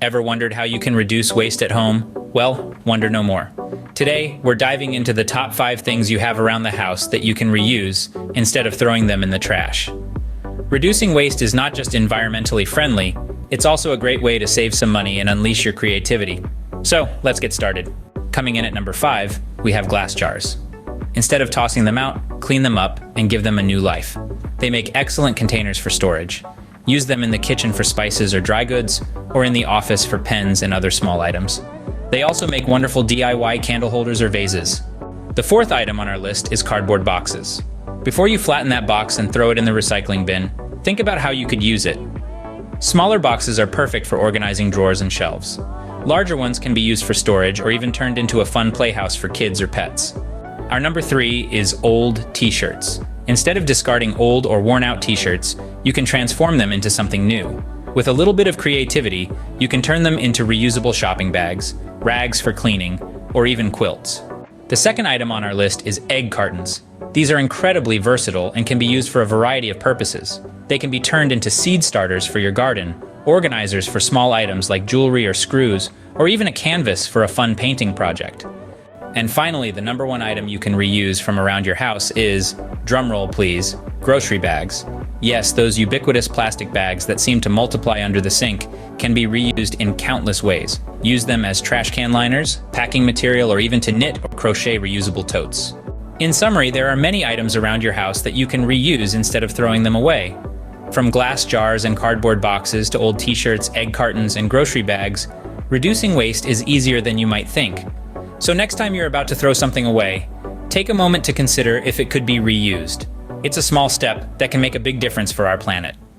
Ever wondered how you can reduce waste at home? Well, wonder no more. Today, we're diving into the top 5 things you have around the house that you can reuse instead of throwing them in the trash. Reducing waste is not just environmentally friendly, it's also a great way to save some money and unleash your creativity. So, let's get started. Coming in at number 5, we have glass jars. Instead of tossing them out, clean them up and give them a new life. They make excellent containers for storage. Use them in the kitchen for spices or dry goods, or in the office for pens and other small items. They also make wonderful DIY candle holders or vases. The 4th item on our list is cardboard boxes. Before you flatten that box and throw it in the recycling bin, think about how you could use it. Smaller boxes are perfect for organizing drawers and shelves. Larger ones can be used for storage or even turned into a fun playhouse for kids or pets. Our number 3 is old T-shirts. Instead of discarding old or worn-out T-shirts, you can transform them into something new. With a little bit of creativity, you can turn them into reusable shopping bags, rags for cleaning, or even quilts. The second item on our list is egg cartons. These are incredibly versatile and can be used for a variety of purposes. They can be turned into seed starters for your garden, organizers for small items like jewelry or screws, or even a canvas for a fun painting project. And finally, the number 1 item you can reuse from around your house is, drumroll please, grocery bags. Yes, those ubiquitous plastic bags that seem to multiply under the sink can be reused in countless ways. Use them as trash can liners, packing material, or even to knit or crochet reusable totes. In summary, there are many items around your house that you can reuse instead of throwing them away. From glass jars and cardboard boxes to old T-shirts, egg cartons, and grocery bags, reducing waste is easier than you might think. So next time you're about to throw something away, take a moment to consider if it could be reused. It's a small step that can make a big difference for our planet.